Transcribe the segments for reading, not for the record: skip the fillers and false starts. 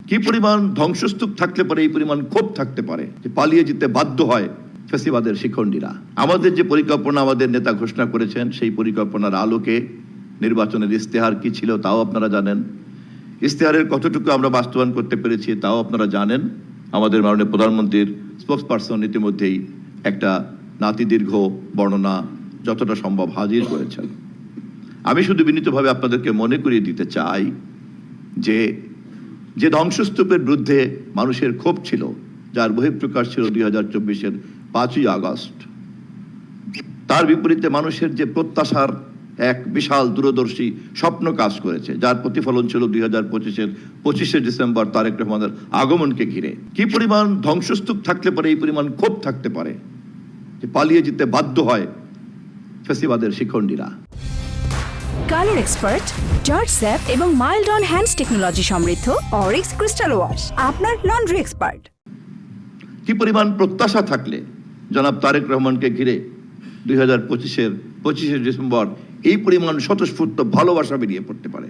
কি পরিমাণ ধ্বংসস্তূপ থাকলে পারে, এই পরিমাণ ক্ষোভ থাকতে পারে যে পালিয়ে যেতে বাধ্য হয় ফ্যাসিবাদের শিখণ্ডীরা। আমাদের যে পরিকল্পনা আমাদের নেতা ঘোষণা করেছেন, সেই পরিকল্পনার আলোকে নির্বাচনের ইস্তেহার কি ছিল তাও আপনারা জানেন। ইস্তেহারের কতটুকু আমরা বাস্তবায়ন করতে পেরেছি তাও আপনারা জানেন। আমাদের মাননীয় প্রধানমন্ত্রীর স্পোক্সপারসন ইতিমধ্যেই একটা নাতিদীর্ঘ বর্ণনা যতটা সম্ভব হাজির করেছেন। আমি শুধু বিনীতভাবে আপনাদেরকে মনে করিয়ে দিতে চাই যে যে ধ্বংসস্তূপের বিরুদ্ধে মানুষের ক্ষোভ ছিল, যার বহিঃপ্রকাশ ছিল 2024-এর 5ই আগস্ট, তার বিপরীতে মানুষের যে প্রত্যাশার এক বিশাল দূরদর্শী স্বপ্ন কাজ করেছে, যার প্রতিফলন ছিল 2025-এর 25শে ডিসেম্বর তারেক রহমানের আগমনকে ঘিরে। কি পরিমাণ ধ্বংসস্তূপ থাকলে পারে, এই পরিমাণ ক্ষোভ থাকতে পারে যে পালিয়ে যেতে বাধ্য হয় ফ্যাসিবাদের শিখণ্ডীরা। কালার এক্সপার্ট, জর্জ স্যাপ এবং মাইল্ড অন হ্যান্ডস টেকনোলজি সমৃদ্ধ অরিক্স ক্রিস্টাল ওয়াশ আপনার লন্ড্রি এক্সপার্ট। কি পরিমাণ প্রত্যাশা থাকলে জনাব তারেক রহমানকে ঘিরে 2025-এর 25শে ডিসেম্বর এই পরিমাণ স্বতঃস্ফূর্ত ভালোবাসা বেরিয়ে পড়তে পারে।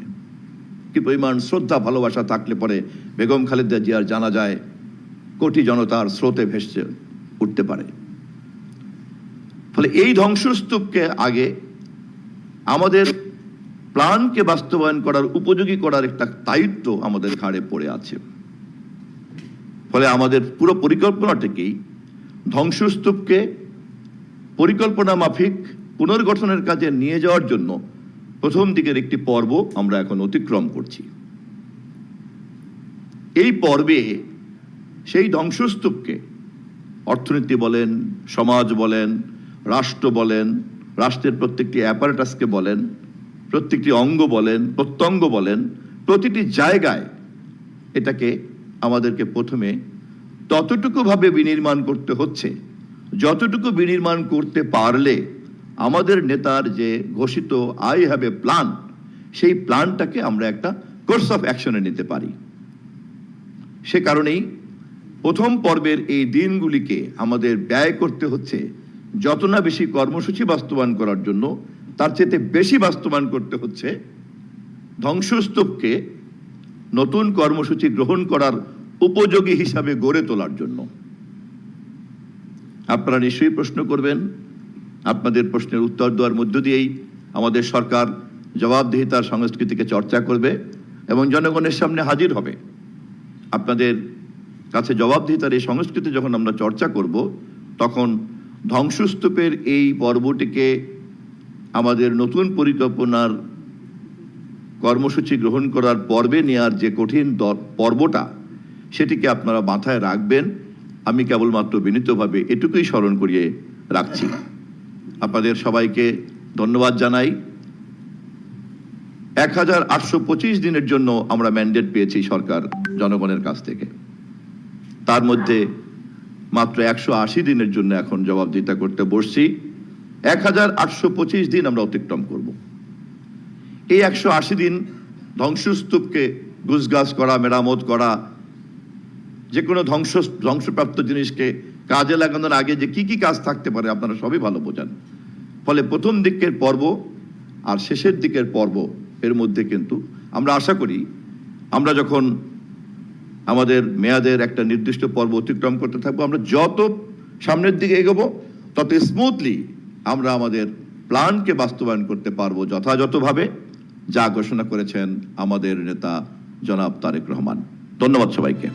কি পরিমাণ শ্রদ্ধা ভালোবাসা থাকলে পরে বেগম খালেদা জিয়ার জানা যায় কোটি জনতার স্রোতে ভেসে উঠতে পারে। ফলে এই ধ্বংসস্তূপকে আগে আমাদের প্ল্যানকে বাস্তবায়ন করার উপযোগী করার একটা দায়িত্ব আমাদের ঘাড়ে পড়ে আছে। ফলে আমাদের পুরো পরিকল্পনাটাকেই ধ্বংসস্তূপকে পরিকল্পনা মাফিক পুনর্গঠনের কাজে নিয়ে যাওয়ার জন্য প্রথম দিকের একটি পর্ব আমরা এখন অতিক্রম করছি। এই পর্বে সেই ধ্বংসস্তূপকে অর্থনীতি বলেন, সমাজ বলেন, রাষ্ট্র বলেন, রাষ্ট্রের প্রত্যেকটি অ্যাপারেটাসকে বলেন, প্রত্যেকটি অঙ্গ বলেন, প্রত্যঙ্গ বলেন, প্রতিটি জায়গায় এটাকে আমাদেরকে প্রথমে ততটুকু ভাবে বিনির্মাণ করতে হচ্ছে যতটুকু বিনির্মাণ করতে পারলে আমাদের নেতার যে ঘোষিত আই হ্যাভ এ প্ল্যান, সেই প্ল্যানটাকে আমরা একটা কোর্স অফ অ্যাকশনে নিতে পারি। সে কারণেই প্রথম পর্বের এই দিনগুলিকে আমাদের ব্যয় করতে হচ্ছে যত না বেশি কর্মসূচি বাস্তবায়ন করার জন্য, তার চেয়ে বেশি বাস্তবায়ন করতে হচ্ছে ধ্বংসস্তূপকে নতুন কর্মসূচি গ্রহণ করার উপযোগী হিসাবে গড়ে তোলার জন্য। আপনারা নিশ্চয়ই প্রশ্ন করবেন, আপনাদের প্রশ্নের উত্তর দেওয়ার মধ্য দিয়েই আমাদের সরকার জবাবদিহিতার সংস্কৃতিকে চর্চা করবে এবং জনগণের সামনে হাজির হবে। আপনাদের কাছে জবাবদিহিতার এই সংস্কৃতি যখন আমরা চর্চা করব, তখন ধ্বংসস্তূপের এই পর্বটিকে আমাদের নতুন পরিকল্পনার কর্মসূচি গ্রহণ করার পর্বে নেওয়ার যে কঠিন পর্বটা, সেটিকে আপনারা মাথায় রাখবেন। আমি কেবলমাত্র বিনীতভাবে এটুকুই স্মরণ করিয়ে রাখছি। আপনাদের সবাইকে ধন্যবাদ জানাই। 1825 দিনের জন্য আমরা ম্যান্ডেট পেয়েছি সরকার জনগণের কাছ থেকে। তার মধ্যে মাত্র 180 দিনের জন্য এখন জবাবদিহিতা করতে বসছি। 1825 দিন আমরা অতিক্রম করব। এই 180 দিন ধ্বংসস্তূপকে গুছগাছ করা, মেরামত করা, যে কোনো ধ্বংসপ্রাপ্ত জিনিসকে কাজে লাগানোর আগে যে কি কি কাজ থাকতে পারে আপনারা সবই ভালো বোঝেন। ফলে প্রথম দিকের পর্ব আর শেষের দিকের পর্ব এর মধ্যে কিন্তু আমরা আশা করি আমরা যখন আমাদের মেয়াদের একটা নির্দিষ্ট পর্ব অতিক্রম করতে থাকবো, আমরা যত সামনের দিকে এগোবো তত স্মুথলি আমরা আমাদের প্ল্যানকে বাস্তবায়ন করতে পারবো যথাযথভাবে, যা ঘোষণা করেছেন আমাদের নেতা জনাব তারেক রহমান। ধন্যবাদ সবাইকে।